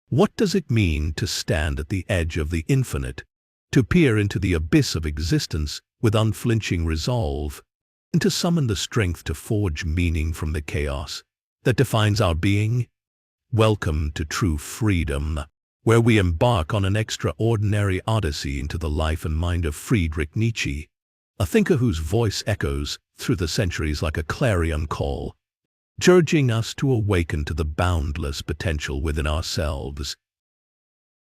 What does it mean to stand at the edge of the infinite, to peer into the abyss of existence with unflinching resolve, and to summon the strength to forge meaning from the chaos that defines our being? Welcome to True Freedom, where we embark on an extraordinary odyssey into the life and mind of Friedrich Nietzsche, a thinker whose voice echoes through the centuries like a clarion call, urging us to awaken to the boundless potential within ourselves.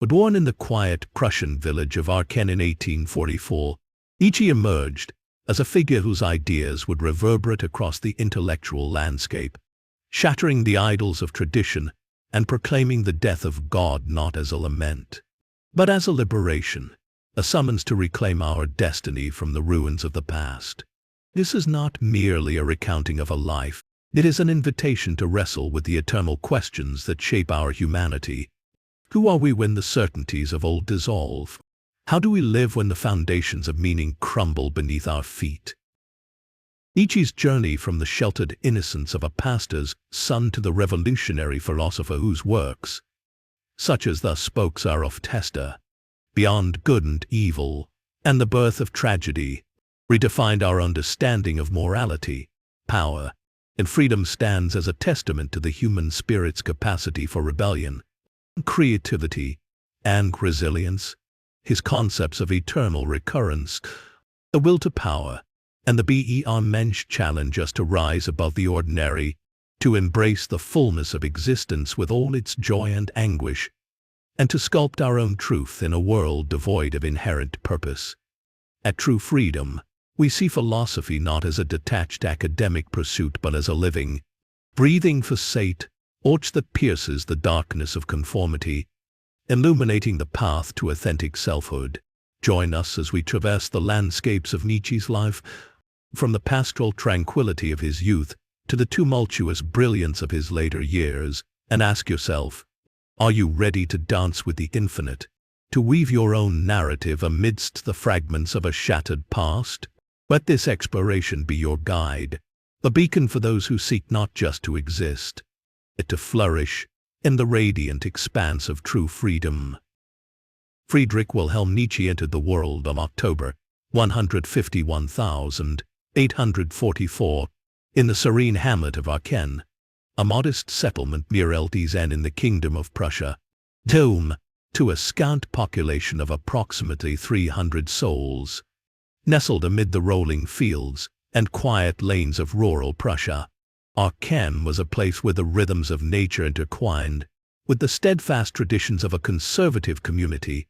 Born in the quiet Prussian village of Röcken in 1844, Nietzsche emerged as a figure whose ideas would reverberate across the intellectual landscape, shattering the idols of tradition and proclaiming the death of God not as a lament, but as a liberation, a summons to reclaim our destiny from the ruins of the past. This is not merely a recounting of a life, it is an invitation to wrestle with the eternal questions that shape our humanity. Who are we when the certainties of old dissolve? How do we live when the foundations of meaning crumble beneath our feet? Nietzsche's journey from the sheltered innocence of a pastor's son to the revolutionary philosopher whose works, such as Thus Spoke Zarathustra, Beyond Good and Evil, and The Birth of Tragedy, redefined our understanding of morality, power, and freedom, stands as a testament to the human spirit's capacity for rebellion, creativity, and resilience. His concepts of eternal recurrence, the will to power, and the Übermensch challenge us to rise above the ordinary, to embrace the fullness of existence with all its joy and anguish, and to sculpt our own truth in a world devoid of inherent purpose. At True Freedom, we see philosophy not as a detached academic pursuit but as a living, breathing facade, torch that pierces the darkness of conformity, illuminating the path to authentic selfhood. Join us as we traverse the landscapes of Nietzsche's life, from the pastoral tranquility of his youth to the tumultuous brilliance of his later years, and ask yourself, are you ready to dance with the infinite, to weave your own narrative amidst the fragments of a shattered past? Let this exploration be your guide, a beacon for those who seek not just to exist, but to flourish in the radiant expanse of true freedom. Friedrich Wilhelm Nietzsche entered the world on October 151,844 in the serene hamlet of Röcken, a modest settlement near Eltsen in the Kingdom of Prussia, home to a scant population of approximately 300 souls. Nestled amid the rolling fields and quiet lanes of rural Prussia, Röcken was a place where the rhythms of nature intertwined with the steadfast traditions of a conservative community,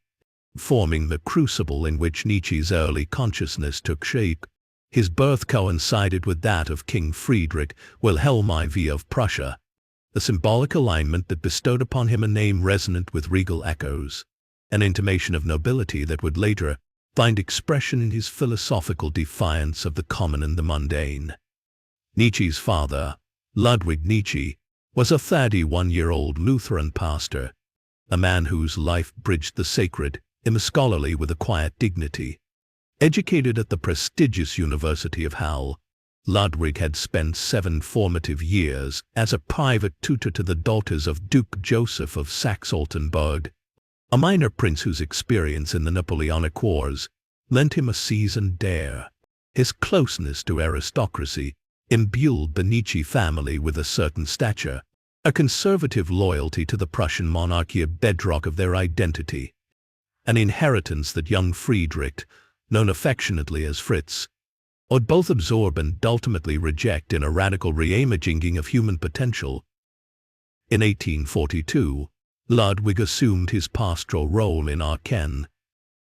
forming the crucible in which Nietzsche's early consciousness took shape. His birth coincided with that of King Friedrich Wilhelm IV of Prussia, a symbolic alignment that bestowed upon him a name resonant with regal echoes, an intimation of nobility that would later find expression in his philosophical defiance of the common and the mundane. Nietzsche's father, Ludwig Nietzsche, was a 31-year-old Lutheran pastor, a man whose life bridged the sacred and the scholarly with a quiet dignity. Educated at the prestigious University of Halle, Ludwig had spent 7 formative years as a private tutor to the daughters of Duke Joseph of Saxe-Altenburg, a minor prince whose experience in the Napoleonic Wars lent him a seasoned air. His closeness to aristocracy imbued the Nietzsche family with a certain stature, a conservative loyalty to the Prussian monarchy, a bedrock of their identity, an inheritance that young Friedrich, known affectionately as Fritz, would both absorb and ultimately reject in a radical reimaging of human potential. In 1842, Ludwig assumed his pastoral role in Röcken,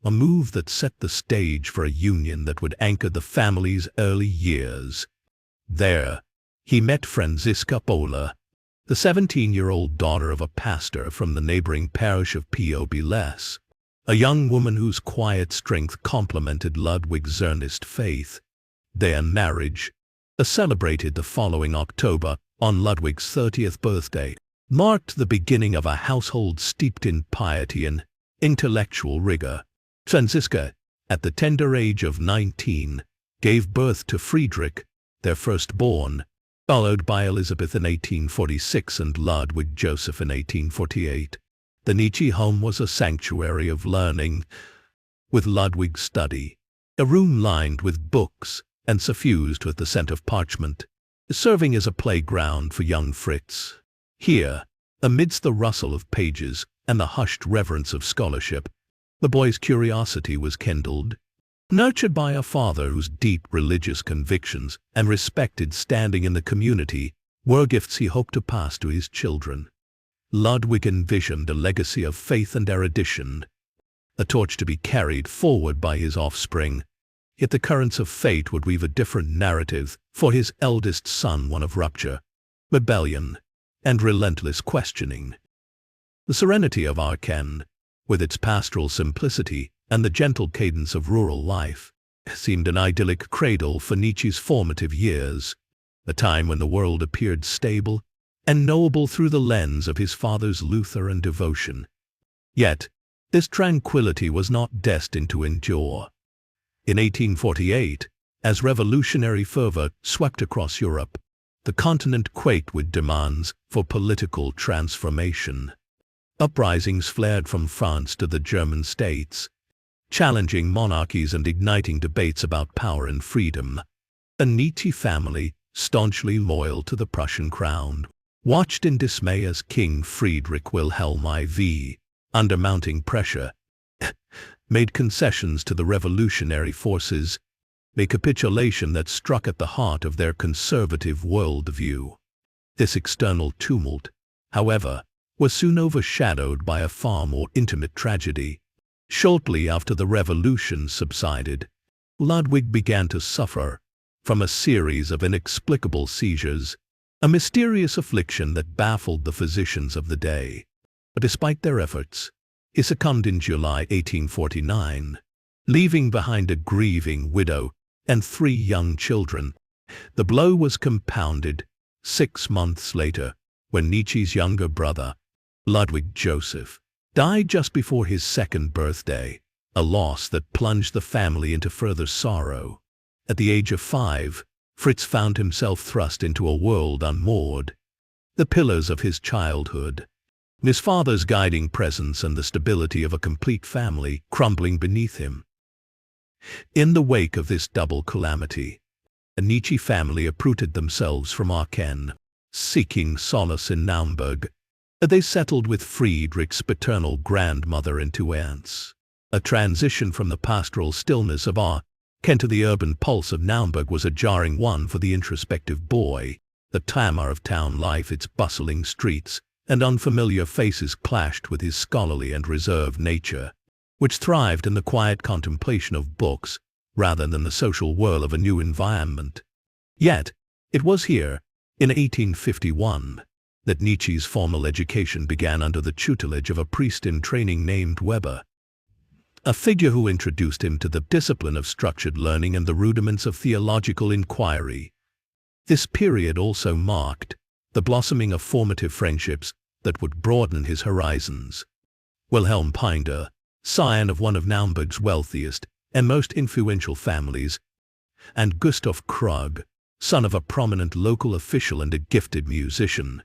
a move that set the stage for a union that would anchor the family's early years. There, he met Franziska Bohler, the 17-year-old daughter of a pastor from the neighboring parish of Pobeless, a young woman whose quiet strength complemented Ludwig's earnest faith. Their marriage, celebrated the following October on Ludwig's 30th birthday, marked the beginning of a household steeped in piety and intellectual rigor. Franziska, at the tender age of 19, gave birth to Friedrich, their firstborn, followed by Elizabeth in 1846 and Ludwig Joseph in 1848. The Nietzsche home was a sanctuary of learning, with Ludwig's study, a room lined with books and suffused with the scent of parchment, serving as a playground for young Fritz. Here, amidst the rustle of pages and the hushed reverence of scholarship, the boy's curiosity was kindled. Nurtured by a father whose deep religious convictions and respected standing in the community were gifts he hoped to pass to his children, Ludwig envisioned a legacy of faith and erudition, a torch to be carried forward by his offspring. Yet the currents of fate would weave a different narrative for his eldest son, one of rupture, rebellion, and relentless questioning. The serenity of Röcken, with its pastoral simplicity and the gentle cadence of rural life, seemed an idyllic cradle for Nietzsche's formative years, a time when the world appeared stable and knowable through the lens of his father's Lutheran devotion. Yet, this tranquility was not destined to endure. In 1848, as revolutionary fervor swept across Europe, the continent quaked with demands for political transformation. Uprisings flared from France to the German states, challenging monarchies and igniting debates about power and freedom. The Nietzsche family, staunchly loyal to the Prussian crown, watched in dismay as King Friedrich Wilhelm IV, under mounting pressure, made concessions to the revolutionary forces, a capitulation that struck at the heart of their conservative worldview. This external tumult, however, was soon overshadowed by a far more intimate tragedy. Shortly after the revolution subsided, Ludwig began to suffer from a series of inexplicable seizures, a mysterious affliction that baffled the physicians of the day. But despite their efforts, he succumbed in July 1849, leaving behind a grieving widow and 3 young children. The blow was compounded 6 months later, when Nietzsche's younger brother, Ludwig Joseph, died just before his 2nd birthday, a loss that plunged the family into further sorrow. At the age of 5, Fritz found himself thrust into a world unmoored. The pillars of his childhood, his father's guiding presence and the stability of a complete family, crumbling beneath him. In the wake of this double calamity, the Nietzsche family uprooted themselves from Röcken, seeking solace in Naumburg. They settled with Friedrich's paternal grandmother and 2 aunts. A transition from the pastoral stillness of Röcken to the urban pulse of Naumburg was a jarring one for the introspective boy. The clamor of town life, its bustling streets, and unfamiliar faces clashed with his scholarly and reserved nature, which thrived in the quiet contemplation of books rather than the social whirl of a new environment. Yet, it was here, in 1851, that Nietzsche's formal education began under the tutelage of a priest in training named Weber, a figure who introduced him to the discipline of structured learning and the rudiments of theological inquiry. This period also marked the blossoming of formative friendships that would broaden his horizons. Wilhelm Pinder, scion of one of Naumburg's wealthiest and most influential families, and Gustav Krug, son of a prominent local official and a gifted musician,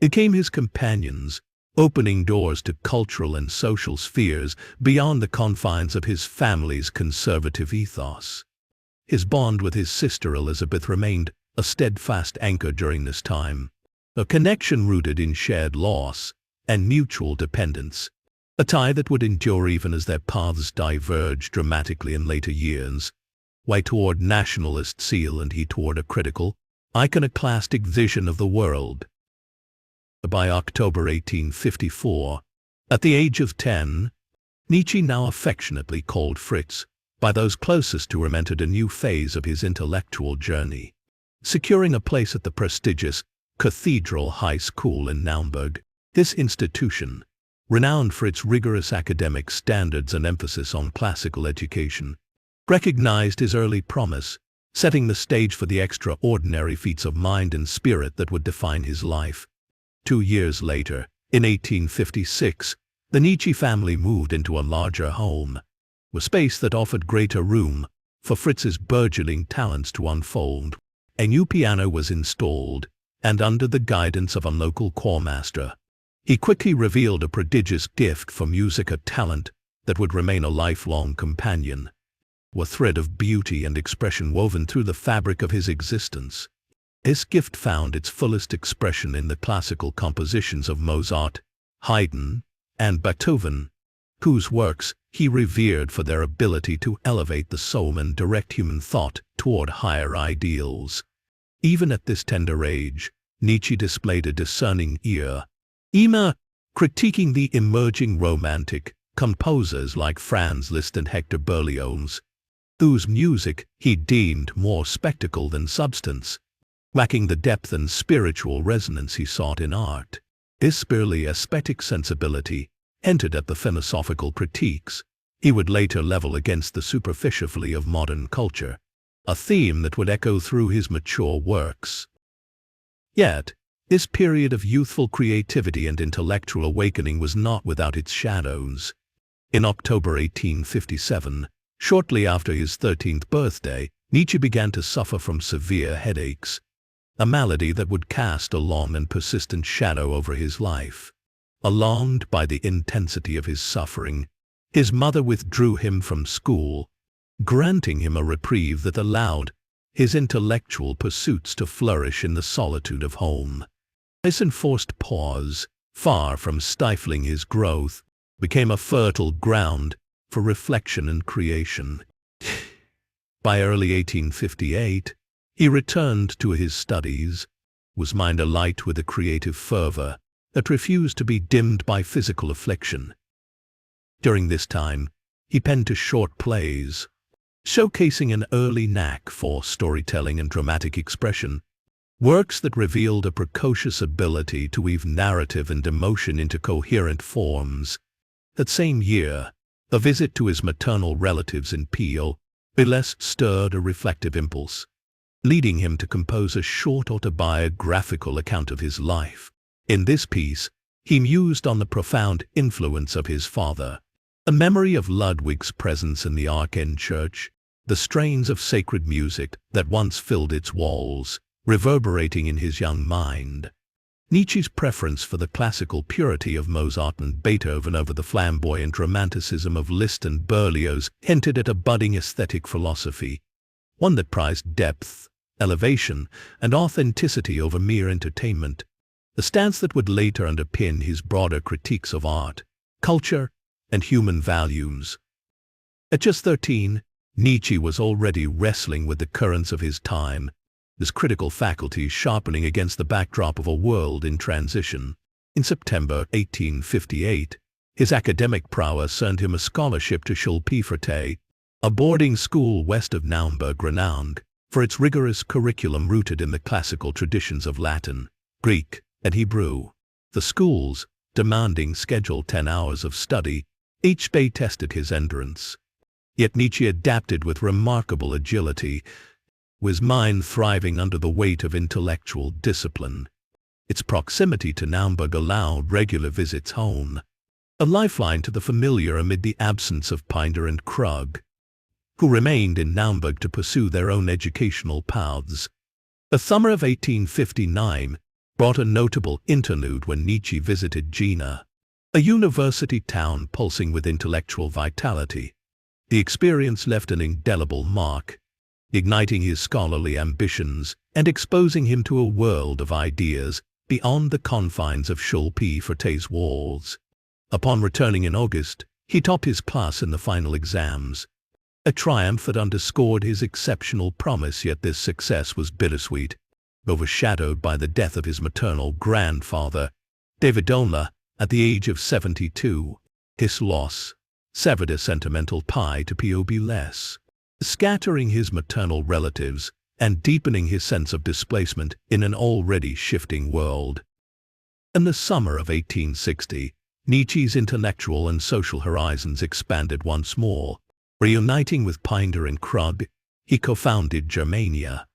became his companions, opening doors to cultural and social spheres beyond the confines of his family's conservative ethos. His bond with his sister Elizabeth remained a steadfast anchor during this time, a connection rooted in shared loss and mutual dependence, a tie that would endure even as their paths diverged dramatically in later years, why toward nationalist zeal and he toward a critical, iconoclastic vision of the world. By October 1854, at the age of 10, Nietzsche, now affectionately called Fritz by those closest to him, entered a new phase of his intellectual journey, securing a place at the prestigious Cathedral High School in Naumburg. This institution, renowned for its rigorous academic standards and emphasis on classical education, recognized his early promise, setting the stage for the extraordinary feats of mind and spirit that would define his life. 2 years later, in 1856, the Nietzsche family moved into a larger home, a space that offered greater room for Fritz's burgeoning talents to unfold. A new piano was installed, and under the guidance of a local choirmaster, He quickly revealed a prodigious gift for music, a talent that would remain a lifelong companion, a thread of beauty and expression woven through the fabric of his existence. His gift found its fullest expression in the classical compositions of Mozart, Haydn, and Beethoven, whose works he revered for their ability to elevate the soul and direct human thought toward higher ideals. Even at this tender age, Nietzsche displayed a discerning ear, critiquing the emerging romantic composers like Franz Liszt and Hector Berlioz, whose music he deemed more spectacle than substance, lacking the depth and spiritual resonance he sought in art. His purely aesthetic sensibility hinted at the philosophical critiques he would later level against the superficiality of modern culture, a theme that would echo through his mature works. Yet, this period of youthful creativity and intellectual awakening was not without its shadows. In October 1857, shortly after his 13th birthday, Nietzsche began to suffer from severe headaches, a malady that would cast a long and persistent shadow over his life. Alarmed by the intensity of his suffering, his mother withdrew him from school, granting him a reprieve that allowed his intellectual pursuits to flourish in the solitude of home. This enforced pause, far from stifling his growth, became a fertile ground for reflection and creation. By early 1858, he returned to his studies, his mind alight with a creative fervor that refused to be dimmed by physical affliction. During this time, he penned 2 short plays, showcasing an early knack for storytelling and dramatic expression, works that revealed a precocious ability to weave narrative and emotion into coherent forms. That same year, a visit to his maternal relatives in Peel stirred a reflective impulse, leading him to compose a short autobiographical account of his life. In this piece, he mused on the profound influence of his father, a memory of Ludwig's presence in the Aachen church, the strains of sacred music that once filled its walls, reverberating in his young mind. Nietzsche's preference for the classical purity of Mozart and Beethoven over the flamboyant romanticism of Liszt and Berlioz hinted at a budding aesthetic philosophy, one that prized depth, elevation, and authenticity over mere entertainment, a stance that would later underpin his broader critiques of art, culture, and human values. At just 13, Nietzsche was already wrestling with the currents of his time, his critical faculties sharpening against the backdrop of a world in transition. In September 1858, his academic prowess earned him a scholarship to Schulpforta, a boarding school west of Naumburg renowned for its rigorous curriculum rooted in the classical traditions of Latin, Greek, and Hebrew. The school's demanding schedule 10 hours of study each day tested his endurance. Yet Nietzsche adapted with remarkable agility, his mind thriving under the weight of intellectual discipline. Its proximity to Naumburg allowed regular visits home, a lifeline to the familiar amid the absence of Pinder and Krug, who remained in Naumburg to pursue their own educational paths. The summer of 1859 brought a notable interlude when Nietzsche visited Jena, a university town pulsing with intellectual vitality. The experience left an indelible mark, igniting his scholarly ambitions and exposing him to a world of ideas beyond the confines of Schulpforta's walls. Upon returning in August, he topped his class in the final exams, a triumph that underscored his exceptional promise. Yet this success was bittersweet, overshadowed by the death of his maternal grandfather, David Dohna, at the age of 72. His loss severed a sentimental tie to Pobles, scattering his maternal relatives and deepening his sense of displacement in an already shifting world. In the summer of 1860, Nietzsche's intellectual and social horizons expanded once more. Reuniting with Pinder and Krug, he co-founded Germania,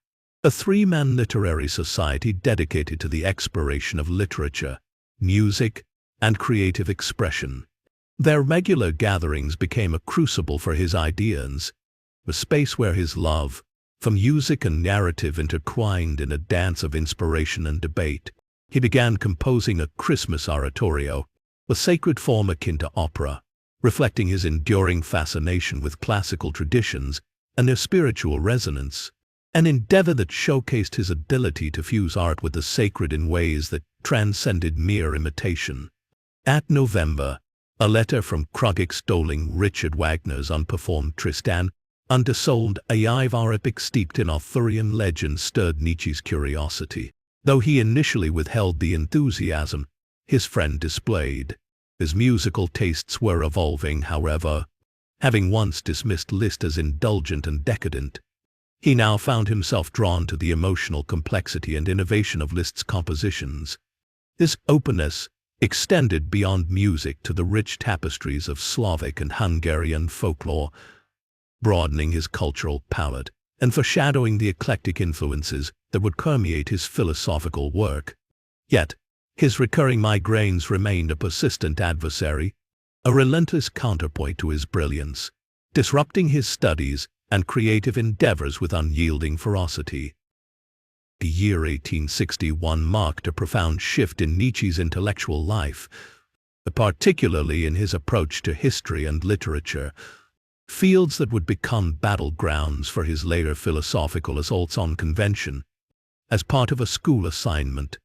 a 3-man literary society dedicated to the exploration of literature, music, and creative expression. Their regular gatherings became a crucible for his ideas, a space where his love for music and narrative intertwined in a dance of inspiration and debate. He began composing a Christmas oratorio, a sacred form akin to opera, reflecting his enduring fascination with classical traditions and their spiritual resonance, an endeavor that showcased his ability to fuse art with the sacred in ways that transcended mere imitation. At November, a letter from Krug extolling Richard Wagner's unperformed Tristan und Isolde, a Ivar epic steeped in Arthurian legend, stirred Nietzsche's curiosity. Though he initially withheld the enthusiasm his friend displayed, his musical tastes were evolving, however. Having once dismissed Liszt as indulgent and decadent, he now found himself drawn to the emotional complexity and innovation of Liszt's compositions. His openness extended beyond music to the rich tapestries of Slavic and Hungarian folklore, broadening his cultural palette and foreshadowing the eclectic influences that would permeate his philosophical work. Yet, his recurring migraines remained a persistent adversary, a relentless counterpoint to his brilliance, disrupting his studies and creative endeavors with unyielding ferocity. The year 1861 marked a profound shift in Nietzsche's intellectual life, particularly in his approach to history and literature, fields that would become battlegrounds for his later philosophical assaults on convention. As part of a school assignment,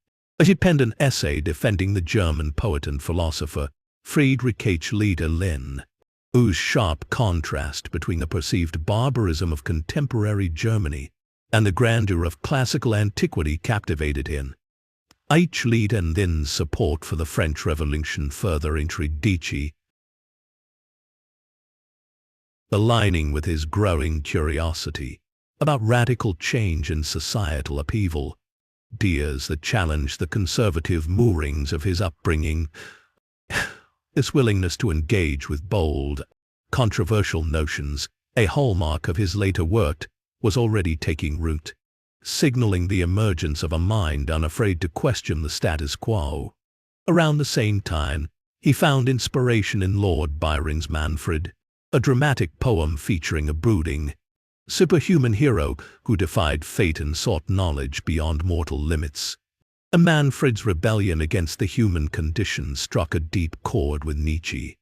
he penned an essay defending the German poet and philosopher Friedrich H. Leder, whose sharp contrast between the perceived barbarism of contemporary Germany and the grandeur of classical antiquity captivated him. H. Leder's support for the French Revolution further intrigued Nietzsche, aligning with his growing curiosity about radical change and societal upheaval, ideas that challenged the conservative moorings of his upbringing. This willingness to engage with bold, controversial notions, a hallmark of his later work, was already taking root, signaling the emergence of a mind unafraid to question the status quo. Around the same time, he found inspiration in Lord Byron's Manfred, a dramatic poem featuring a brooding, superhuman hero who defied fate and sought knowledge beyond mortal limits. Manfred's rebellion against the human condition struck a deep chord with Nietzsche.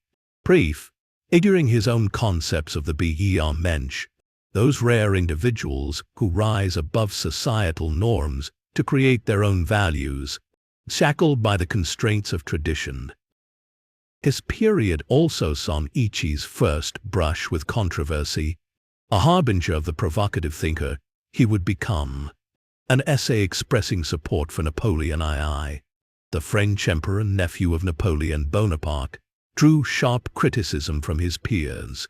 Figuring his own concepts of the Übermensch, those rare individuals who rise above societal norms to create their own values, shackled by the constraints of tradition. His period also saw Nietzsche's first brush with controversy, a harbinger of the provocative thinker he would become. An essay expressing support for Napoleon II, the French emperor and nephew of Napoleon Bonaparte, drew sharp criticism from his peers.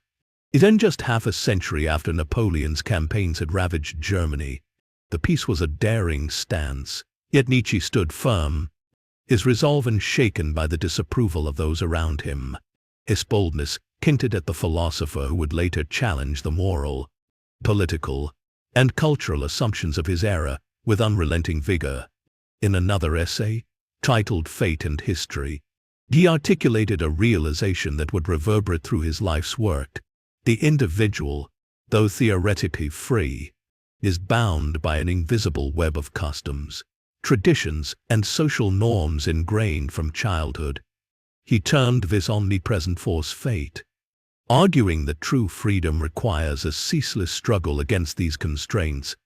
Then, just half a century after Napoleon's campaigns had ravaged Germany, the piece was a daring stance, yet Nietzsche stood firm, his resolve unshaken by the disapproval of those around him. His boldness hinted at the philosopher who would later challenge the moral, political, and cultural assumptions of his era with unrelenting vigor. In another essay, titled Fate and History, he articulated a realization that would reverberate through his life's work. The individual, though theoretically free, is bound by an invisible web of customs, traditions, and social norms ingrained from childhood. He termed this omnipresent force fate, arguing that true freedom requires a ceaseless struggle against these constraints,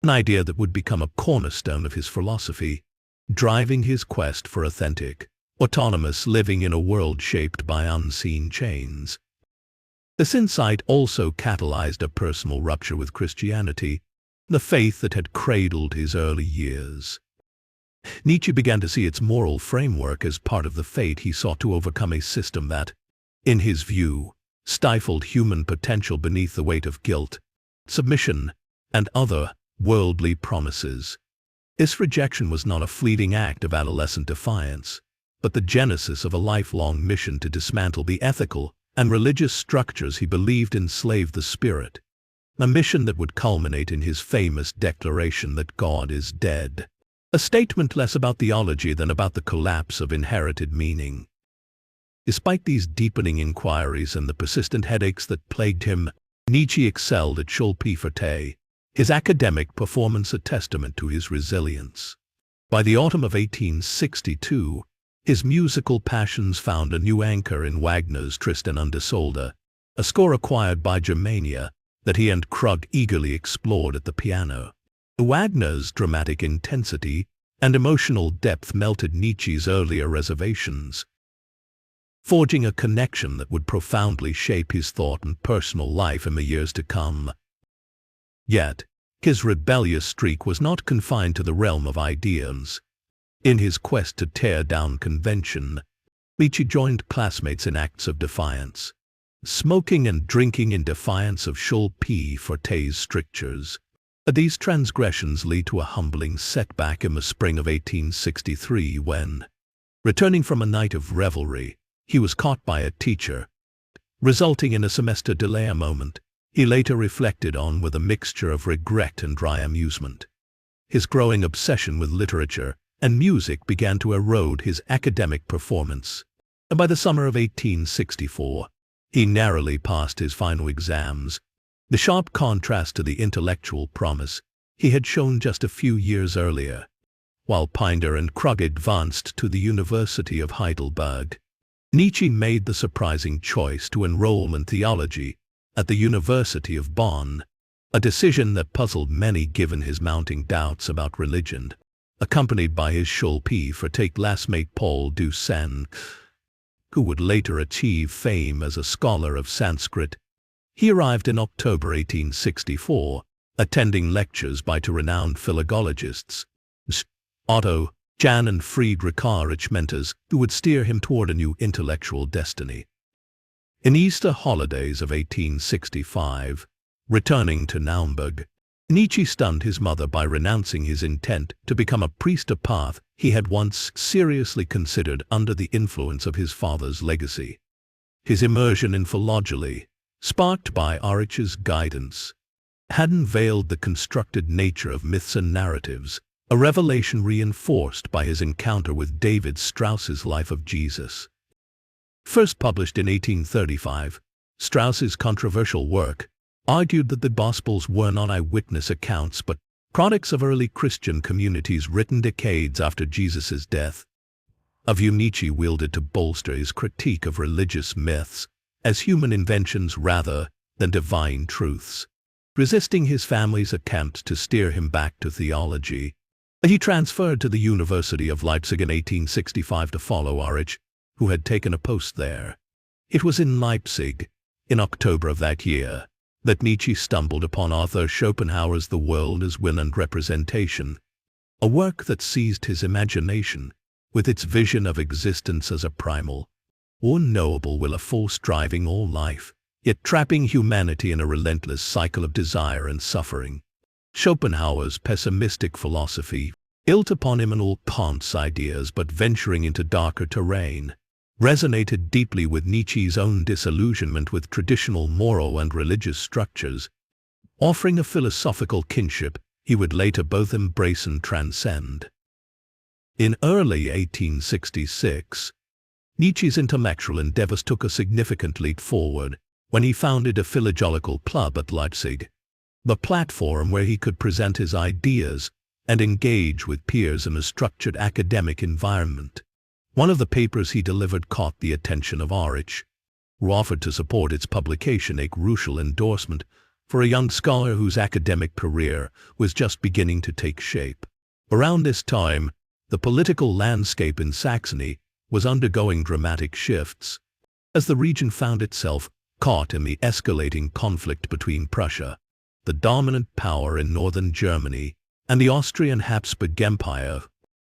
an idea that would become a cornerstone of his philosophy, driving his quest for authentic, autonomous living in a world shaped by unseen chains. This insight also catalyzed a personal rupture with Christianity, the faith that had cradled his early years. Nietzsche began to see its moral framework as part of the fate he sought to overcome, a system that, in his view, stifled human potential beneath the weight of guilt, submission, and other worldly promises. This rejection was not a fleeting act of adolescent defiance, but the genesis of a lifelong mission to dismantle the ethical and religious structures he believed enslaved the spirit, a mission that would culminate in his famous declaration that God is dead, a statement less about theology than about the collapse of inherited meaning. Despite these deepening inquiries and the persistent headaches that plagued him, Nietzsche excelled at Schulpforta, his academic performance a testament to his resilience. By the autumn of 1862, his musical passions found a new anchor in Wagner's Tristan und Isolde, a score acquired by Germania that he and Krug eagerly explored at the piano. Wagner's dramatic intensity and emotional depth melted Nietzsche's earlier reservations, forging a connection that would profoundly shape his thought and personal life in the years to come. Yet, his rebellious streak was not confined to the realm of ideas. In his quest to tear down convention, Nietzsche joined classmates in acts of defiance, smoking and drinking in defiance of Schulpforta's strictures. These transgressions lead to a humbling setback in the spring of 1863 when, returning from a night of revelry, he was caught by a teacher, resulting in a semester delay, a moment he later reflected on with a mixture of regret and dry amusement. His growing obsession with literature and music began to erode his academic performance, and by the summer of 1864, he narrowly passed his final exams, the sharp contrast to the intellectual promise he had shown just a few years earlier. While Pinder and Krug advanced to the University of Heidelberg, Nietzsche made the surprising choice to enroll in theology at the University of Bonn, a decision that puzzled many given his mounting doubts about religion. Accompanied by his Schulpforta classmate Paul Dussin, who would later achieve fame as a scholar of Sanskrit, he arrived in October 1864, attending lectures by two renowned philologists, Otto Jahn and Friedrich Arendt, mentors who would steer him toward a new intellectual destiny. In Easter holidays of 1865, returning to Naumburg, Nietzsche stunned his mother by renouncing his intent to become a priest, a path he had once seriously considered under the influence of his father's legacy. His immersion in philology, sparked by Arendt's guidance, had unveiled the constructed nature of myths and narratives, a revelation reinforced by his encounter with David Strauss's Life of Jesus. First published in 1835, Strauss's controversial work argued that the Gospels were not eyewitness accounts but products of early Christian communities written decades after Jesus' death, a view Nietzsche wielded to bolster his critique of religious myths as human inventions rather than divine truths. Resisting his family's attempts to steer him back to theology, he transferred to the University of Leipzig in 1865 to follow Arendt, who had taken a post there. It was in Leipzig, in October of that year, that Nietzsche stumbled upon Arthur Schopenhauer's The World as Will and Representation, a work that seized his imagination with its vision of existence as a primal, unknowable will, a force driving all life, yet trapping humanity in a relentless cycle of desire and suffering. Schopenhauer's pessimistic philosophy, built upon Immanuel Kant's ideas but venturing into darker terrain, resonated deeply with Nietzsche's own disillusionment with traditional moral and religious structures, offering a philosophical kinship he would later both embrace and transcend. In early 1866, Nietzsche's intellectual endeavors took a significant leap forward when he founded a philological club at Leipzig, the platform where he could present his ideas and engage with peers in a structured academic environment. One of the papers he delivered caught the attention of Arendt, who offered to support its publication, a crucial endorsement for a young scholar whose academic career was just beginning to take shape. Around this time, the political landscape in Saxony was undergoing dramatic shifts, as the region found itself caught in the escalating conflict between Prussia, the dominant power in northern Germany, and the Austrian Habsburg Empire,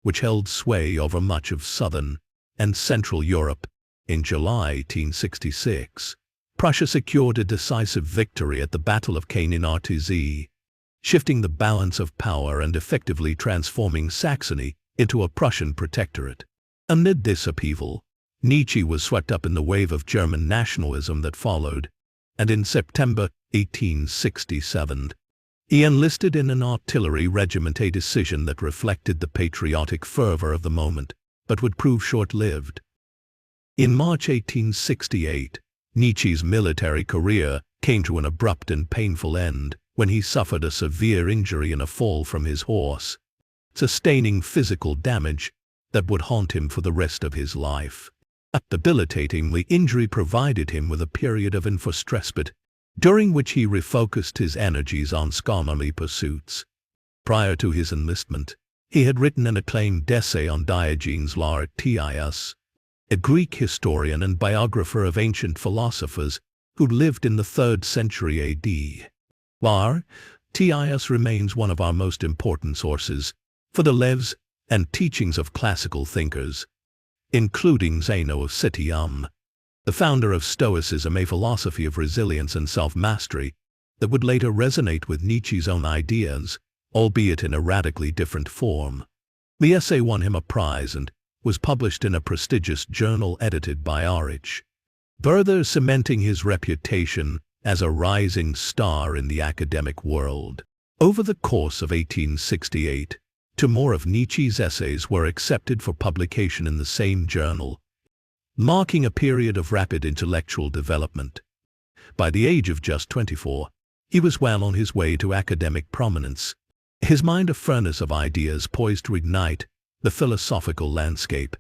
which held sway over much of southern and central Europe. In July 1866, Prussia secured a decisive victory at the Battle of Caen in Artisee, shifting the balance of power and effectively transforming Saxony into a Prussian protectorate. Amid this upheaval, Nietzsche was swept up in the wave of German nationalism that followed, and in September 1867, he enlisted in an artillery regiment, a decision that reflected the patriotic fervor of the moment, but would prove short-lived. In March 1868, Nietzsche's military career came to an abrupt and painful end when he suffered a severe injury in a fall from his horse. sustaining physical damage that would haunt him for the rest of his life. A debilitating injury provided him with a period of enforced respite, during which he refocused his energies on scholarly pursuits. Prior to his enlistment, he had written an acclaimed essay on Diogenes Laertius, a Greek historian and biographer of ancient philosophers who lived in the 3rd century A.D. Laertius remains one of our most important sources for the lives and teachings of classical thinkers, including Zeno of Citium, the founder of Stoicism, a philosophy of resilience and self-mastery that would later resonate with Nietzsche's own ideas, albeit in a radically different form. The essay won him a prize and was published in a prestigious journal edited by Reich, further cementing his reputation as a rising star in the academic world. Over the course of 1868, two more of Nietzsche's essays were accepted for publication in the same journal, marking a period of rapid intellectual development. By the age of just 24, he was well on his way to academic prominence, his mind a furnace of ideas poised to ignite the philosophical landscape.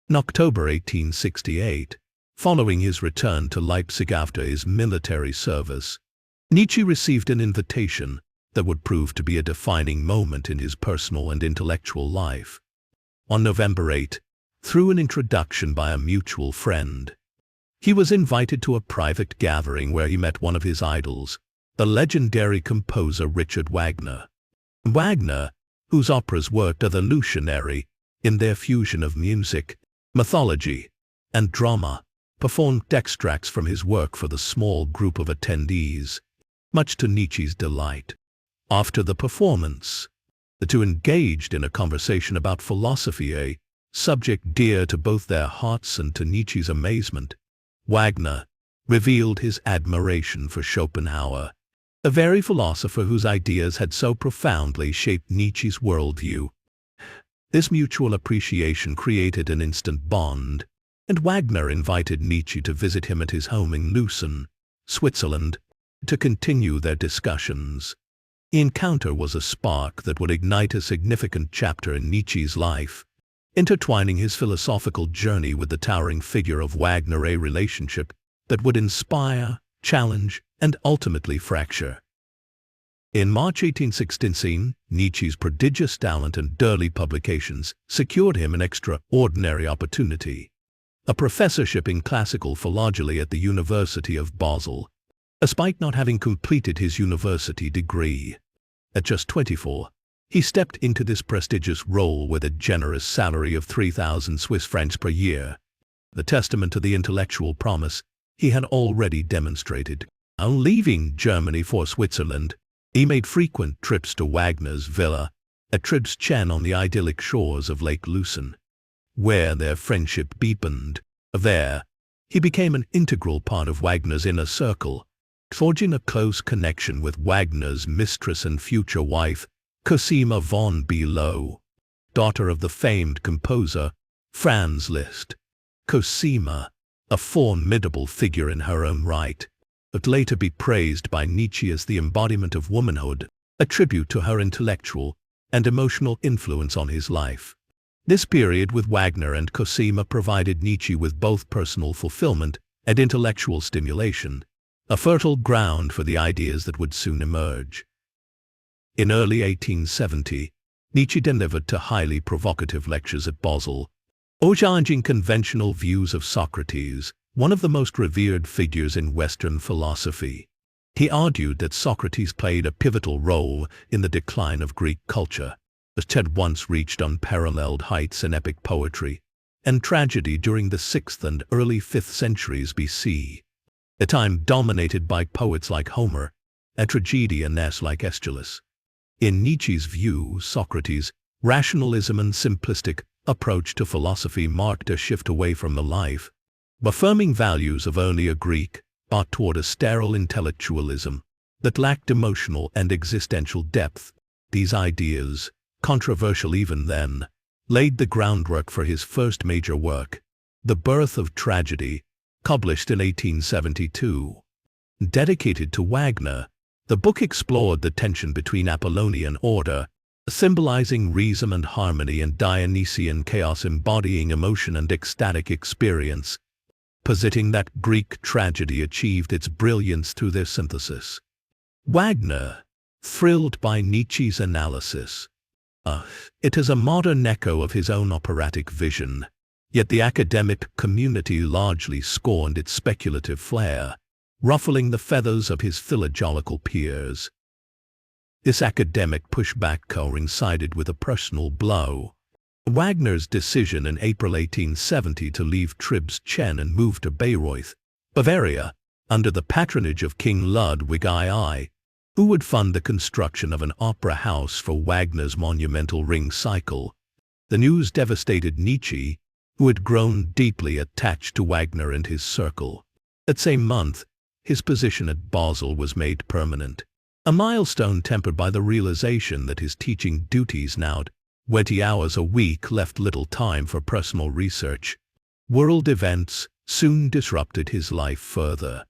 In October 1868, following his return to Leipzig after his military service, Nietzsche received an invitation that would prove to be a defining moment in his personal and intellectual life. On November 8, through an introduction by a mutual friend, he was invited to a private gathering where he met one of his idols, the legendary composer Richard Wagner. Wagner, whose operas worked revolutionary in their fusion of music, mythology, and drama, performed extracts from his work for the small group of attendees, much to Nietzsche's delight. After the performance, the two engaged in a conversation about philosophy, a subject dear to both their hearts, and to Nietzsche's amazement, Wagner revealed his admiration for Schopenhauer, the very philosopher whose ideas had so profoundly shaped Nietzsche's worldview. This mutual appreciation created an instant bond, and Wagner invited Nietzsche to visit him at his home in Lucerne, Switzerland, to continue their discussions. The encounter was a spark that would ignite a significant chapter in Nietzsche's life, intertwining his philosophical journey with the towering figure of Wagner, a relationship that would inspire, challenge, and ultimately fracture. In March 1816, Nietzsche's prodigious talent and early publications secured him an extraordinary opportunity, a professorship in classical philology at the University of Basel, despite not having completed his university degree. At just 24, he stepped into this prestigious role with a generous salary of 3,000 Swiss francs per year, the testament to the intellectual promise he had already demonstrated. On leaving Germany for Switzerland, he made frequent trips to Wagner's villa at Tribschen on the idyllic shores of Lake Lucerne, where their friendship deepened. There, he became an integral part of Wagner's inner circle, forging a close connection with Wagner's mistress and future wife, Cosima von Bülow, daughter of the famed composer Franz Liszt. Cosima, a formidable figure in her own right, would later be praised by Nietzsche as the embodiment of womanhood, a tribute to her intellectual and emotional influence on his life. This period with Wagner and Cosima provided Nietzsche with both personal fulfillment and intellectual stimulation, a fertile ground for the ideas that would soon emerge. In early 1870, Nietzsche delivered two highly provocative lectures at Basel, challenging conventional views of Socrates, one of the most revered figures in Western philosophy. He argued that Socrates played a pivotal role in the decline of Greek culture, which had once reached unparalleled heights in epic poetry and tragedy during the 6th and early 5th centuries BC, a time dominated by poets like Homer and tragedians like Aeschylus. In Nietzsche's view, Socrates' rationalism and simplistic approach to philosophy marked a shift away from the life, affirming values of earlier Greek art toward a sterile intellectualism that lacked emotional and existential depth. These ideas, controversial even then, laid the groundwork for his first major work, The Birth of Tragedy, published in 1872. Dedicated to Wagner, the book explored the tension between Apollonian order symbolizing reason and harmony, and Dionysian chaos embodying emotion and ecstatic experience, positing that Greek tragedy achieved its brilliance through their synthesis. Wagner, thrilled by Nietzsche's analysis. It is a modern echo of his own operatic vision, yet the academic community largely scorned its speculative flair, ruffling the feathers of his philological peers. This academic pushback coincided with a personal blow. Wagner's decision in April 1870 to leave Tribschen and move to Bayreuth, Bavaria, under the patronage of King Ludwig II, who would fund the construction of an opera house for Wagner's monumental Ring cycle. The news devastated Nietzsche, who had grown deeply attached to Wagner and his circle. That same month, his position at Basel was made permanent, a milestone tempered by the realization that his teaching duties now 20 hours a week left little time for personal research. World events soon disrupted his life further.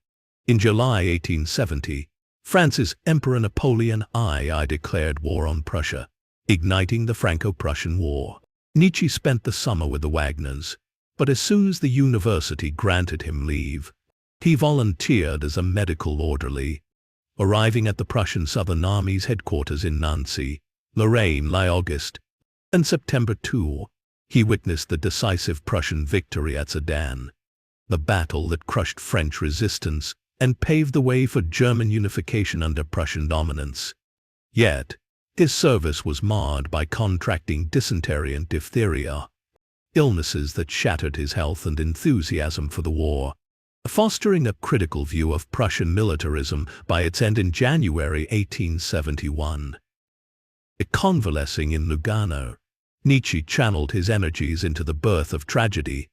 In July 1870, France's Emperor Napoleon II declared war on Prussia, igniting the Franco-Prussian War. Nietzsche spent the summer with the Wagners, but as soon as the university granted him leave, he volunteered as a medical orderly. Arriving at the Prussian Southern Army's headquarters in Nancy, Lorraine, August and September 2, he witnessed the decisive Prussian victory at Sedan, the battle that crushed French resistance and paved the way for German unification under Prussian dominance. Yet, his service was marred by contracting dysentery and diphtheria, illnesses that shattered his health and enthusiasm for the war. Fostering a critical view of Prussian militarism by its end in January 1871. Convalescing in Lugano, Nietzsche channeled his energies into the birth of tragedy,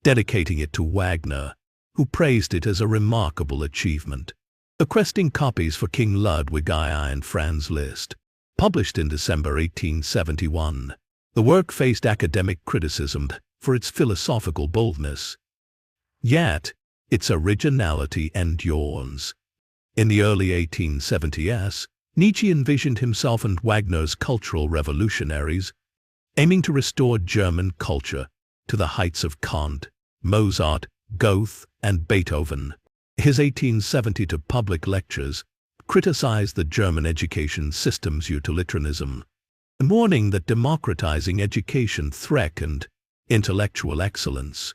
dedicating it to Wagner, who praised it as a remarkable achievement. Requesting copies for King Ludwig II and Franz Liszt, published in December 1871, the work faced academic criticism for its philosophical boldness. Yet, its originality endures. In the early 1870s, Nietzsche envisioned himself and Wagner's cultural revolutionaries, aiming to restore German culture to the heights of Kant, Mozart, Goethe, and Beethoven. His 1872 public lectures criticized the German education system's utilitarianism, warning that democratizing education threatened intellectual excellence,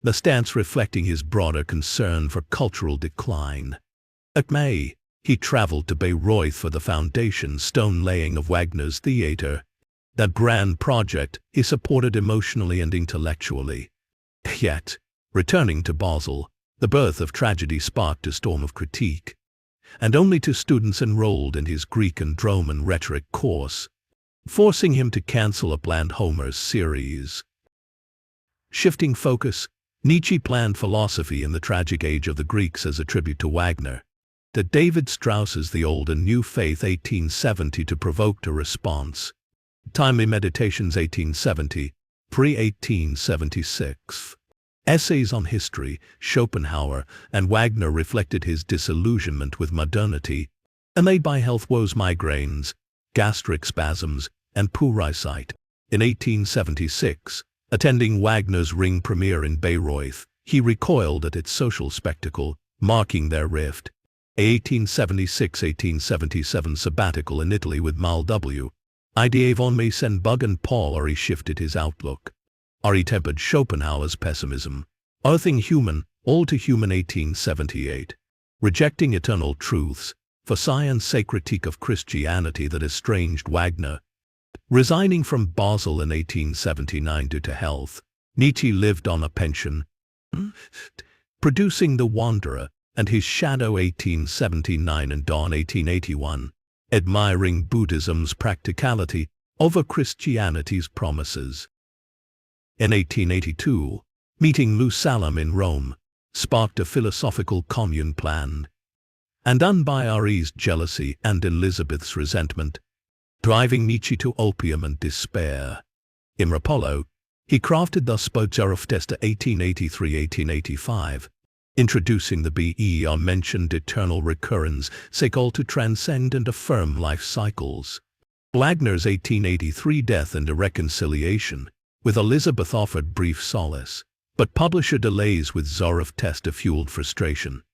the stance reflecting his broader concern for cultural decline. At May, he traveled to Bayreuth for the foundation stone-laying of Wagner's theater, that grand project he supported emotionally and intellectually. Yet, returning to Basel, the birth of tragedy sparked a storm of critique, and only two students enrolled in his Greek and Roman rhetoric course, forcing him to cancel a planned Homer's series. Shifting focus, Nietzsche planned philosophy in the tragic age of the Greeks as a tribute to Wagner, that David Strauss's The Old and New Faith 1870 to provoked a response. Untimely Meditations 1870, pre-1876. Essays on history, Schopenhauer, and Wagner reflected his disillusionment with modernity, allayed by health woes, migraines, gastric spasms, and poor eyesight. In 1876, attending Wagner's Ring premiere in Bayreuth, he recoiled at its social spectacle, marking their rift. A 1876-1877 sabbatical in Italy with Mal W. Idea von Meisenbug and Paul Ori shifted his outlook. Ori tempered Schopenhauer's pessimism. Earthing Human, All to Human 1878. Rejecting Eternal Truths, for Science a Critique of Christianity that estranged Wagner. Resigning from Basel in 1879 due to health, Nietzsche lived on a pension, producing The Wanderer and his Shadow 1879 and Dawn 1881, admiring Buddhism's practicality over Christianity's promises. In 1882, meeting Lou Salom in Rome sparked a philosophical commune planned, and by Ari's jealousy and Elizabeth's resentment, driving Nietzsche to opium and despair. In Rapallo, he crafted the Zarathustra 1883-1885, introducing the mentioned eternal recurrence, say call to transcend and affirm life cycles. Wagner's 1883 Death and a Reconciliation with Elizabeth offered brief solace, but publisher delays with Zarathustra fueled frustration.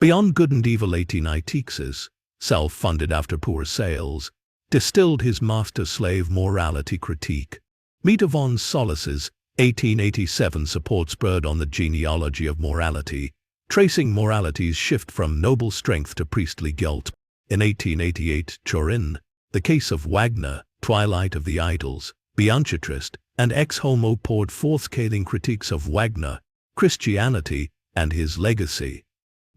Beyond Good and Evil 1896, self-funded after poor sales, distilled his master-slave morality critique. Meta von Solis's 1887 support spurred on the Genealogy of Morality, tracing morality's shift from noble strength to priestly guilt. In 1888, Turin, The Case of Wagner, Twilight of the Idols, Bianchitrist, and Ex Homo poured forth scathing critiques of Wagner, Christianity, and his legacy.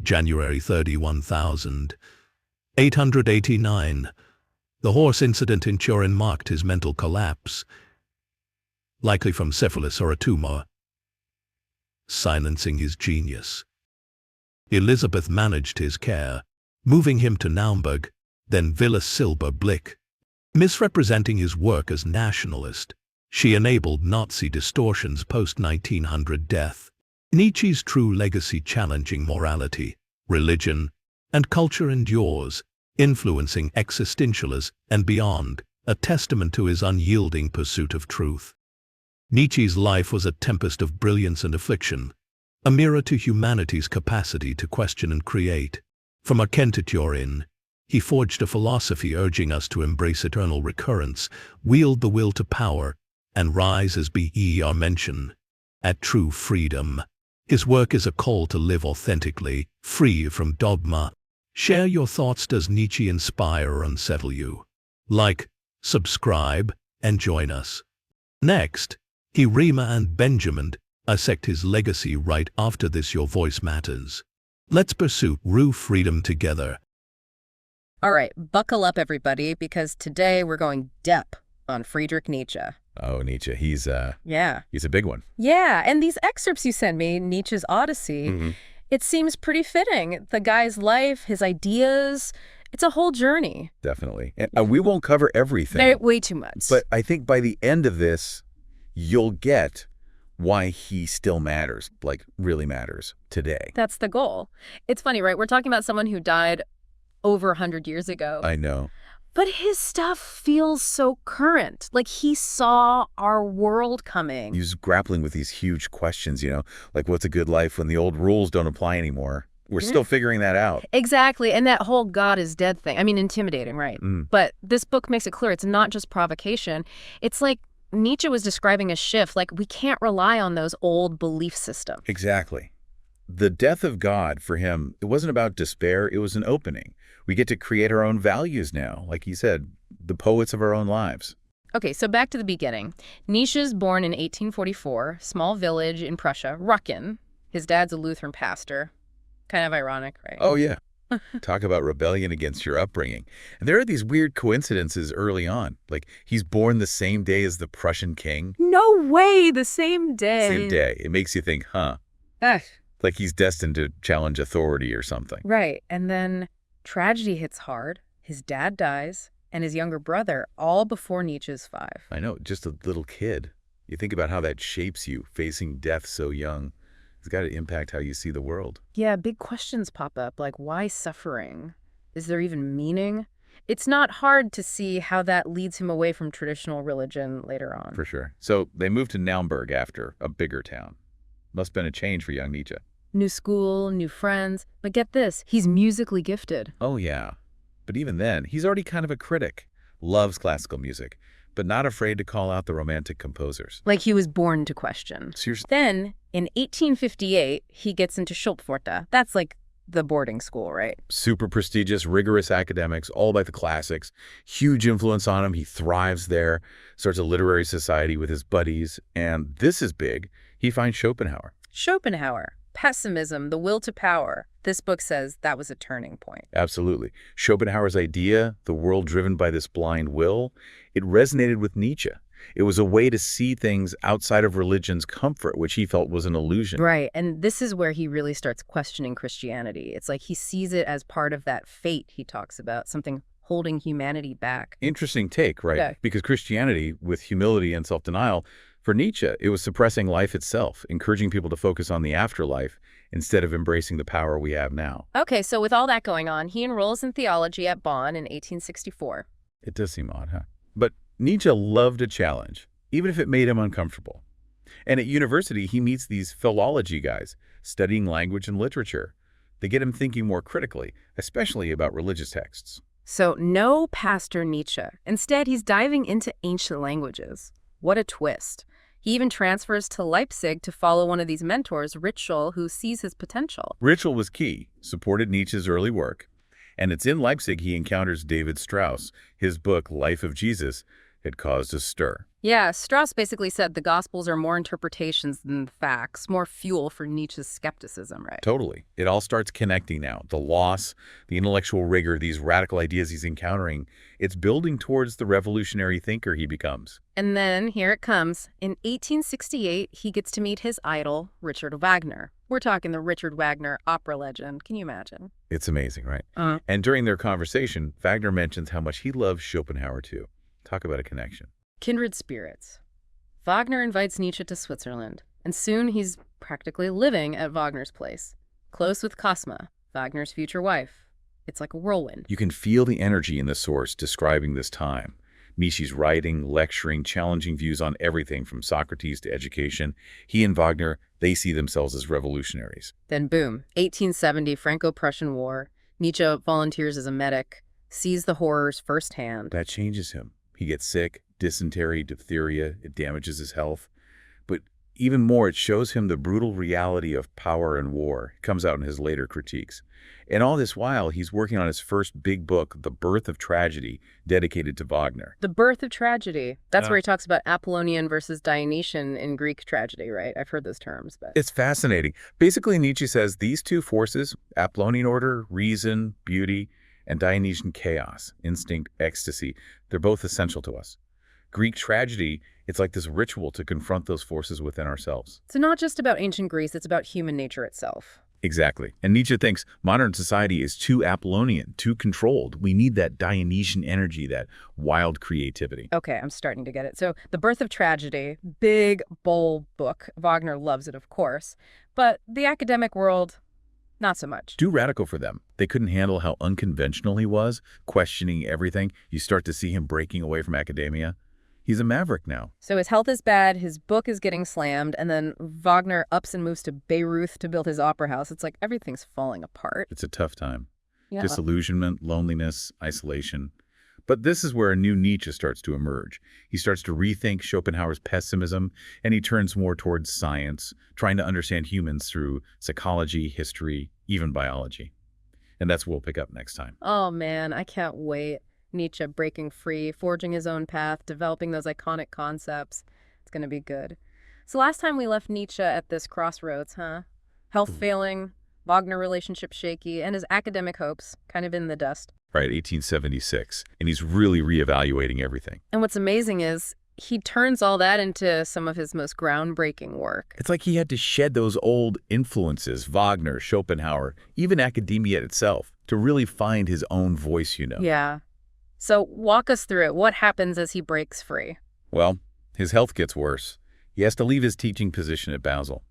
January 31, 1889. The horse incident in Turin marked his mental collapse, likely from syphilis or a tumor, silencing his genius. Elizabeth managed his care, moving him to Naumburg, then Villa Silberblick. Misrepresenting his work as nationalist, she enabled Nazi distortions post-1900 death. Nietzsche's true legacy challenging morality, religion, and culture endures, influencing existentialism and beyond, a testament to his unyielding pursuit of truth. Nietzsche's life was a tempest of brilliance and affliction, a mirror to humanity's capacity to question and create. From Röcken to Turin, he forged a philosophy urging us to embrace eternal recurrence, wield the will to power, and rise as Übermensch, at true freedom. His work is a call to live authentically, free from dogma. Share your thoughts. Does Nietzsche inspire or unsettle you? Like, subscribe, and join us. Next, Rima and Benjamin dissect his legacy right after this. Your voice matters. Let's pursue true freedom together. All right, buckle up, everybody, because today we're going deep on Friedrich Nietzsche. Oh, Nietzsche, he's a big one. Yeah, and these excerpts you send me, Nietzsche's Odyssey, it seems pretty fitting. The guy's life, his ideas, it's a whole journey. Definitely. And we won't cover everything. Way too much. But I think by the end of this, you'll get why he still matters, like really matters today. That's the goal. It's funny, right? We're talking about someone who died over 100 years ago. I know. But his stuff feels so current. Like he saw our world coming. He's grappling with these huge questions, like what's a good life when the old rules don't apply anymore? We're still figuring that out. Exactly. And that whole God is dead thing. I mean, intimidating, right? But this book makes it clear it's not just provocation. It's like Nietzsche was describing a shift. Like we can't rely on those old belief systems. Exactly. The death of God for him, it wasn't about despair. It was an opening. We get to create our own values now. Like he said, the poets of our own lives. Okay, so back to the beginning. Nietzsche's born in 1844, small village in Prussia, Röcken. His dad's a Lutheran pastor. Kind of ironic, right? Oh, yeah. Talk about rebellion against your upbringing. And there are these weird coincidences early on. Like he's born the same day as the Prussian king. No way, the same day. Same day. It makes you think, Ugh. like he's destined to challenge authority or something. Right. And then tragedy hits hard. His dad dies, and his younger brother, all before Nietzsche's 5. I know, just a little kid. You think about how that shapes you, facing death so young. It's got to impact how you see the world. Yeah, big questions pop up, like why suffering? Is there even meaning? It's not hard to see how that leads him away from traditional religion later on. For sure. So they moved to Naumburg after, a bigger town. Must have been a change for young Nietzsche. New school, new friends. But get this, he's musically gifted. Oh, yeah. But even then, he's already kind of a critic. Loves classical music, but not afraid to call out the romantic composers. Like he was born to question. Seriously. Then, in 1858, he gets into Schulpforta. That's like the boarding school, right? Super prestigious, rigorous academics, all about the classics. Huge influence on him. He thrives there, starts a literary society with his buddies. And this is big. He finds Schopenhauer. Schopenhauer. Pessimism, the will to power. This book says that was a turning point. Absolutely. Schopenhauer's idea, the world driven by this blind will, it resonated with Nietzsche. It was a way to see things outside of religion's comfort, which he felt was an illusion. Right. And this is where he really starts questioning Christianity. It's like he sees it as part of that fate he talks about, something holding humanity back. Interesting take, right? Yeah. Because Christianity, with humility and self-denial, for Nietzsche, it was suppressing life itself, encouraging people to focus on the afterlife instead of embracing the power we have now. Okay, so with all that going on, he enrolls in theology at Bonn in 1864. It does seem odd, huh? But Nietzsche loved a challenge, even if it made him uncomfortable. And at university, he meets these philology guys, studying language and literature. They get him thinking more critically, especially about religious texts. So no Pastor Nietzsche. Instead, he's diving into ancient languages. What a twist. He even transfers to Leipzig to follow one of these mentors, Ritschl, who sees his potential. Ritschl was key, supported Nietzsche's early work. And it's in Leipzig he encounters David Strauss. His book, Life of Jesus, had caused a stir. Yeah, Strauss basically said the Gospels are more interpretations than facts, more fuel for Nietzsche's skepticism, right? Totally. It all starts connecting now. The loss, the intellectual rigor, these radical ideas he's encountering, it's building towards the revolutionary thinker he becomes. And then here it comes. In 1868, he gets to meet his idol, Richard Wagner. We're talking the Richard Wagner opera legend. Can you imagine? It's amazing, right? And during their conversation, Wagner mentions how much he loves Schopenhauer too. Talk about a connection. Kindred spirits. Wagner invites Nietzsche to Switzerland, and soon he's practically living at Wagner's place, close with Cosma, Wagner's future wife. It's like a whirlwind. You can feel the energy in the source describing this time. Nietzsche's writing, lecturing, challenging views on everything from Socrates to education. He and Wagner, they see themselves as revolutionaries. Then boom, 1870, Franco-Prussian War. Nietzsche volunteers as a medic, sees the horrors firsthand. That changes him. He gets sick, dysentery, diphtheria, it damages his health. But even more, it shows him the brutal reality of power and war. It comes out in his later critiques. And all this while, he's working on his first big book, The Birth of Tragedy, dedicated to Wagner. The Birth of Tragedy. That's where he talks about Apollonian versus Dionysian in Greek tragedy, right? I've heard those terms. But It's fascinating. Basically, Nietzsche says these two forces, Apollonian order, reason, beauty, and Dionysian chaos, instinct, ecstasy, they're both essential to us. Greek tragedy, it's like this ritual to confront those forces within ourselves. So not just about ancient Greece, it's about human nature itself. Exactly. And Nietzsche thinks modern society is too Apollonian, too controlled. We need that Dionysian energy, that wild creativity. Okay, I'm starting to get it. So The Birth of Tragedy, big, bold book. Wagner loves it, of course. But the academic world, not so much. Too radical for them. They couldn't handle how unconventional he was, questioning everything. You start to see him breaking away from academia. He's a maverick now. So his health is bad, his book is getting slammed, and then Wagner ups and moves to Beirut to build his opera house. It's like everything's falling apart. It's a tough time. Yeah. Disillusionment, loneliness, isolation. But this is where a new Nietzsche starts to emerge. He starts to rethink Schopenhauer's pessimism, and he turns more towards science, trying to understand humans through psychology, history, even biology. And that's what we'll pick up next time. Oh man, I can't wait. Nietzsche breaking free, forging his own path, developing those iconic concepts. It's going to be good. So last time we left Nietzsche at this crossroads, huh? Health failing, Wagner relationship shaky, and his academic hopes kind of in the dust. Right, 1876. And he's really reevaluating everything. And what's amazing is he turns all that into some of his most groundbreaking work. It's like he had to shed those old influences, Wagner, Schopenhauer, even academia itself, to really find his own voice, you know. Yeah. So walk us through it. What happens as he breaks free? Well, his health gets worse. He has to leave his teaching position at Basel.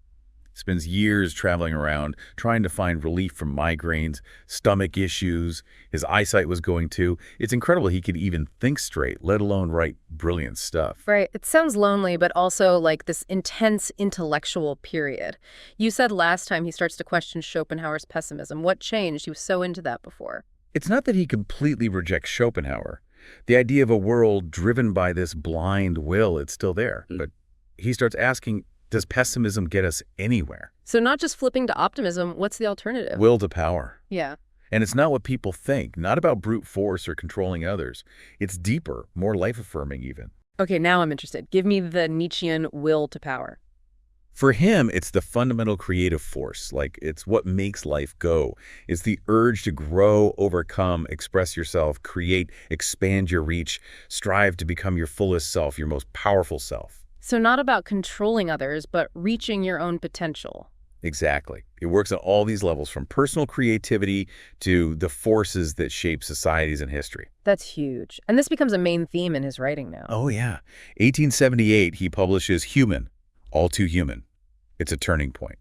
Spends years traveling around, trying to find relief from migraines, stomach issues. His eyesight was going too. It's incredible he could even think straight, let alone write brilliant stuff. Right. It sounds lonely, but also like this intense intellectual period. You said last time he starts to question Schopenhauer's pessimism. What changed? He was so into that before. It's not that he completely rejects Schopenhauer. The idea of a world driven by this blind will, it's still there. But he starts asking, does pessimism get us anywhere? So not just flipping to optimism, what's the alternative? Will to power. Yeah. And it's not what people think, not about brute force or controlling others. It's deeper, more life-affirming even. Okay, now I'm interested. Give me the Nietzschean will to power. For him, it's the fundamental creative force, like it's what makes life go. It's the urge to grow, overcome, express yourself, create, expand your reach, strive to become your fullest self, your most powerful self. So not about controlling others, but reaching your own potential. Exactly. It works on all these levels, from personal creativity to the forces that shape societies and history. That's huge. And this becomes a main theme in his writing now. Oh, yeah. 1878, he publishes Human, All Too Human. It's a turning point.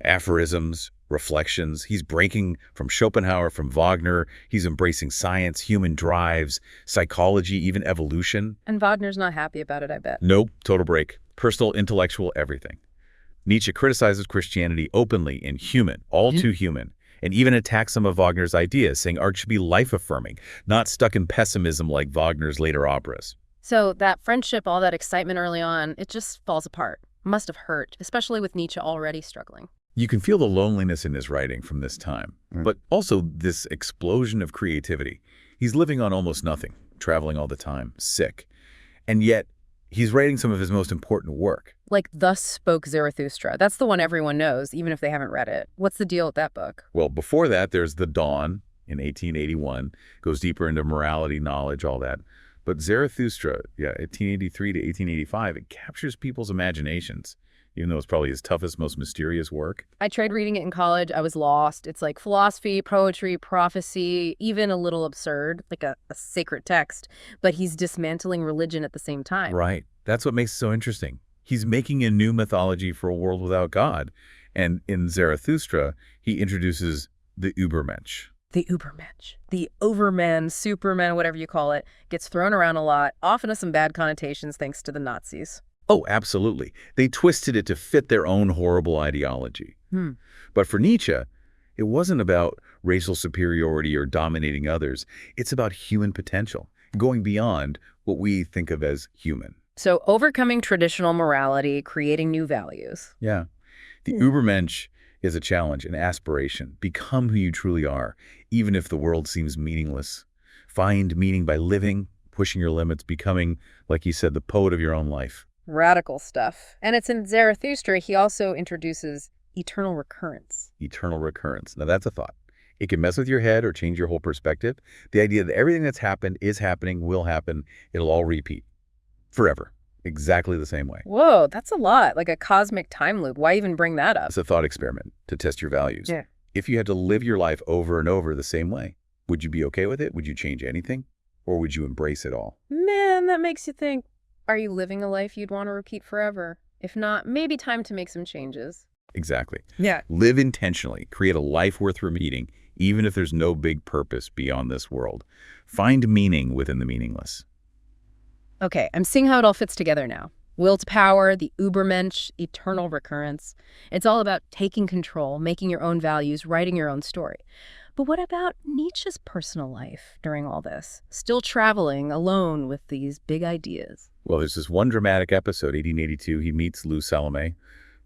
Aphorisms, reflections. He's breaking from Schopenhauer, from Wagner. He's embracing science, human drives, psychology, even evolution. And Wagner's not happy about it, I bet. Nope, total break. Personal, intellectual, everything. Nietzsche criticizes Christianity openly and human, all too human, and even attacks some of Wagner's ideas, saying art should be life-affirming, not stuck in pessimism like Wagner's later operas. So that friendship, all that excitement early on, it just falls apart. Must have hurt, especially with Nietzsche already struggling. You can feel the loneliness in his writing from this time, but also this explosion of creativity. He's living on almost nothing, traveling all the time, sick, and yet he's writing some of his most important work. Like Thus Spoke Zarathustra. That's the one everyone knows, even if they haven't read it. What's the deal with that book? Well, before that, there's The Dawn in 1881, goes deeper into morality, knowledge, all that. But Zarathustra, 1883 to 1885, it captures people's imaginations, even though it's probably his toughest, most mysterious work. I tried reading it in college. I was lost. It's like philosophy, poetry, prophecy, even a little absurd, like a sacred text. But he's dismantling religion at the same time. Right. That's what makes it so interesting. He's making a new mythology for a world without God. And in Zarathustra, he introduces the Übermensch. The Übermensch, the overman, superman, whatever you call it, gets thrown around a lot, often with some bad connotations thanks to the Nazis. Oh, absolutely. They twisted it to fit their own horrible ideology. But for Nietzsche, it wasn't about racial superiority or dominating others. It's about human potential, going beyond what we think of as human. So overcoming traditional morality, creating new values. Yeah. The Übermensch is a challenge, an aspiration. Become who you truly are, even if the world seems meaningless. Find meaning by living, pushing your limits, becoming, like you said, the poet of your own life. Radical stuff. And it's in Zarathustra, he also introduces eternal recurrence. Eternal recurrence. Now that's a thought. It can mess with your head or change your whole perspective. The idea that everything that's happened is happening, will happen, it'll all repeat. Forever. Exactly the same way. Whoa, that's a lot. Like a cosmic time loop. Why even bring that up? It's a thought experiment to test your values. Yeah. If you had to live your life over and over the same way, would you be okay with it? Would you change anything? Or would you embrace it all? Man, that makes you think, are you living a life you'd want to repeat forever? If not, maybe time to make some changes. Exactly. Yeah. Live intentionally. Create a life worth repeating, even if there's no big purpose beyond this world. Find meaning within the meaningless. Okay, I'm seeing how it all fits together now. Will to power, the Übermensch, eternal recurrence. It's all about taking control, making your own values, writing your own story. But what about Nietzsche's personal life during all this? Still traveling alone with these big ideas. Well, there's this one dramatic episode, 1882. He meets Lou Salomé,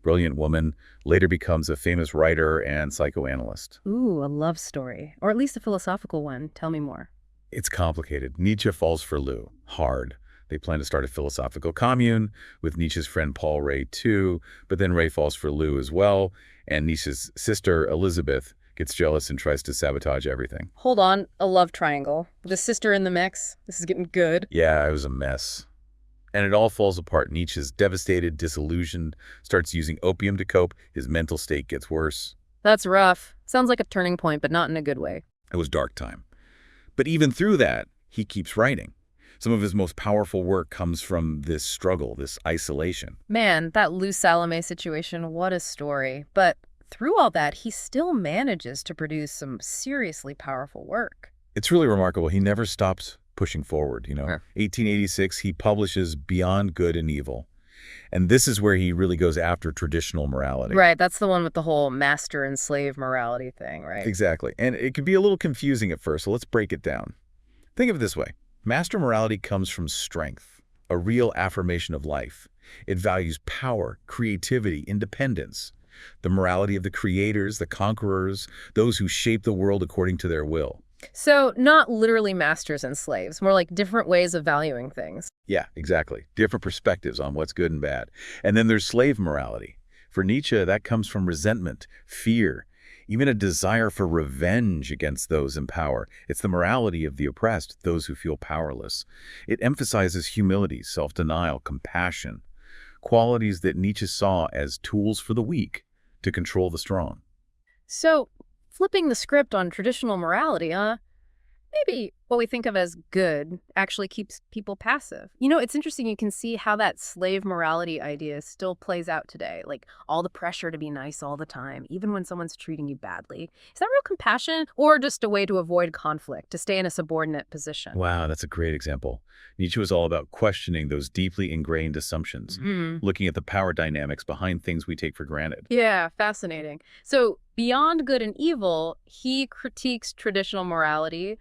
brilliant woman, later becomes a famous writer and psychoanalyst. Ooh, a love story. Or at least a philosophical one. Tell me more. It's complicated. Nietzsche falls for Lou, hard. They plan to start a philosophical commune with Nietzsche's friend Paul Ray too, but then Ray falls for Lou as well, and Nietzsche's sister Elizabeth gets jealous and tries to sabotage everything. Hold on, a love triangle. With a sister in the mix. This is getting good. Yeah, it was a mess. And it all falls apart. Nietzsche's devastated, disillusioned, starts using opium to cope. His mental state gets worse. That's rough. Sounds like a turning point, but not in a good way. It was dark time. But even through that, he keeps writing. Some of his most powerful work comes from this struggle, this isolation. Man, that Lou Salomé situation, what a story. But through all that, he still manages to produce some seriously powerful work. It's really remarkable. He never stops pushing forward, you know. Yeah. 1886, he publishes Beyond Good and Evil. And this is where he really goes after traditional morality. Right, that's the one with the whole master and slave morality thing, right? Exactly. And it can be a little confusing at first, so let's break it down. Think of it this way. Master morality comes from strength, a real affirmation of life. It values power, creativity, independence, the morality of the creators, the conquerors, those who shape the world according to their will. So not literally masters and slaves, more like different ways of valuing things. Yeah, exactly. Different perspectives on what's good and bad. And then there's slave morality. For Nietzsche, that comes from resentment, fear, even a desire for revenge against those in power. It's the morality of the oppressed, those who feel powerless. It emphasizes humility, self-denial, compassion, qualities that Nietzsche saw as tools for the weak to control the strong. So flipping the script on traditional morality, maybe what we think of as good actually keeps people passive. It's interesting. You can see how that slave morality idea still plays out today. Like all the pressure to be nice all the time, even when someone's treating you badly. Is that real compassion or just a way to avoid conflict, to stay in a subordinate position? Wow, that's a great example. Nietzsche was all about questioning those deeply ingrained assumptions, looking at the power dynamics behind things we take for granted. Yeah, fascinating. So beyond good and evil, he critiques traditional morality.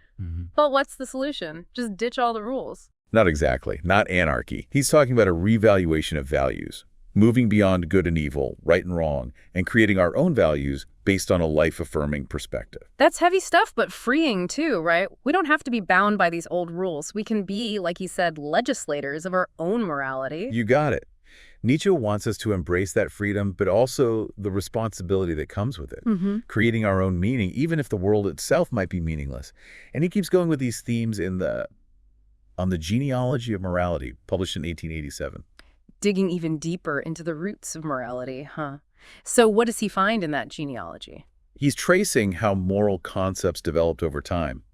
But what's the solution? Just ditch all the rules. Not exactly, not anarchy. He's talking about a revaluation of values, moving beyond good and evil, right and wrong, and creating our own values based on a life-affirming perspective. That's heavy stuff, but freeing too, right? We don't have to be bound by these old rules. We can be, like he said, legislators of our own morality. You got it. Nietzsche wants us to embrace that freedom, but also the responsibility that comes with it, creating our own meaning, even if the world itself might be meaningless. And he keeps going with these themes on the Genealogy of Morality, published in 1887. Digging even deeper into the roots of morality, huh? So what does he find in that genealogy? He's tracing how moral concepts developed over time.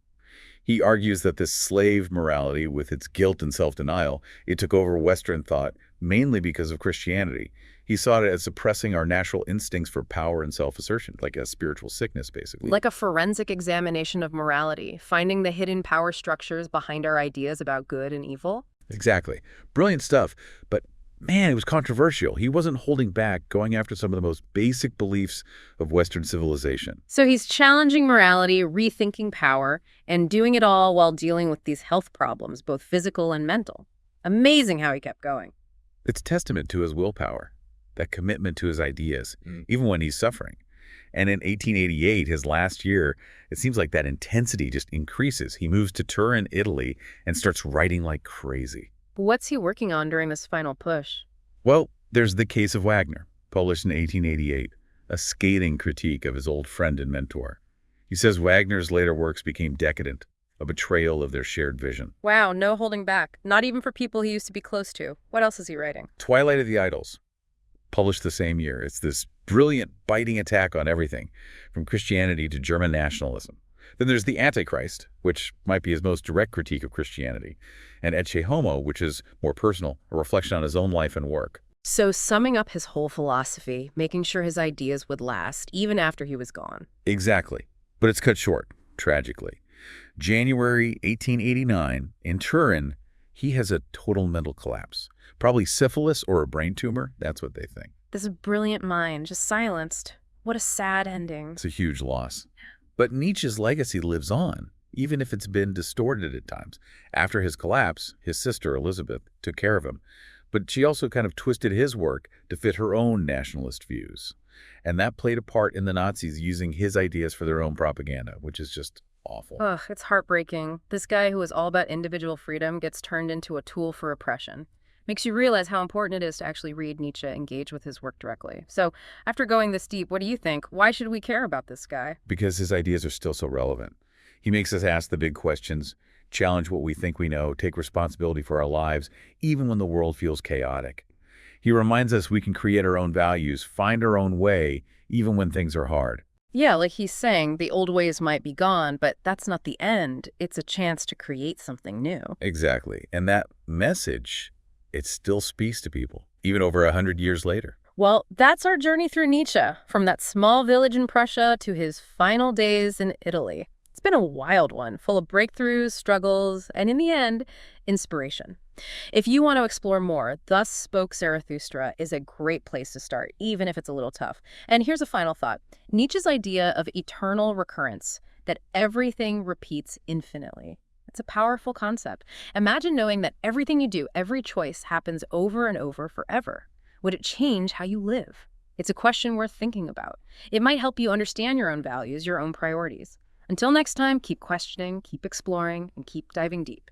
He argues that this slave morality, with its guilt and self-denial, it took over Western thought, mainly because of Christianity. He saw it as suppressing our natural instincts for power and self-assertion, like a spiritual sickness, basically. Like a forensic examination of morality, finding the hidden power structures behind our ideas about good and evil? Exactly. Brilliant stuff. But man, it was controversial. He wasn't holding back, going after some of the most basic beliefs of Western civilization. So he's challenging morality, rethinking power, and doing it all while dealing with these health problems, both physical and mental. Amazing how he kept going. It's testament to his willpower, that commitment to his ideas, even when he's suffering. And in 1888, his last year, it seems like that intensity just increases. He moves to Turin, Italy, and starts writing like crazy. What's he working on during this final push? Well, there's The Case of Wagner, published in 1888, a scathing critique of his old friend and mentor. He says Wagner's later works became decadent, a betrayal of their shared vision. Wow, no holding back. Not even for people he used to be close to. What else is he writing? Twilight of the Idols, published the same year. It's this brilliant, biting attack on everything, from Christianity to German nationalism. Then there's The Antichrist, which might be his most direct critique of Christianity, and Ecce Homo, which is more personal, a reflection on his own life and work. So summing up his whole philosophy, making sure his ideas would last, even after he was gone. Exactly. But it's cut short, tragically. January 1889, in Turin, he has a total mental collapse. Probably syphilis or a brain tumor, that's what they think. This brilliant mind, just silenced. What a sad ending. It's a huge loss. But Nietzsche's legacy lives on, even if it's been distorted at times. After his collapse, his sister, Elizabeth, took care of him. But she also kind of twisted his work to fit her own nationalist views. And that played a part in the Nazis using his ideas for their own propaganda, which is just awful. Ugh, it's heartbreaking. This guy who was all about individual freedom gets turned into a tool for oppression. Makes you realize how important it is to actually read Nietzsche, engage with his work directly. So, after going this deep, what do you think? Why should we care about this guy? Because his ideas are still so relevant. He makes us ask the big questions, challenge what we think we know, take responsibility for our lives, even when the world feels chaotic. He reminds us we can create our own values, find our own way, even when things are hard. Yeah, like he's saying, the old ways might be gone, but that's not the end. It's a chance to create something new. Exactly. And that message, it still speaks to people, even over 100 years later. Well, that's our journey through Nietzsche, from that small village in Prussia to his final days in Italy. It's been a wild one, full of breakthroughs, struggles, and in the end, inspiration. If you want to explore more, Thus Spoke Zarathustra is a great place to start, even if it's a little tough. And here's a final thought. Nietzsche's idea of eternal recurrence, that everything repeats infinitely. It's a powerful concept. Imagine knowing that everything you do, every choice, happens over and over forever. Would it change how you live? It's a question worth thinking about. It might help you understand your own values, your own priorities. Until next time, keep questioning, keep exploring, and keep diving deep.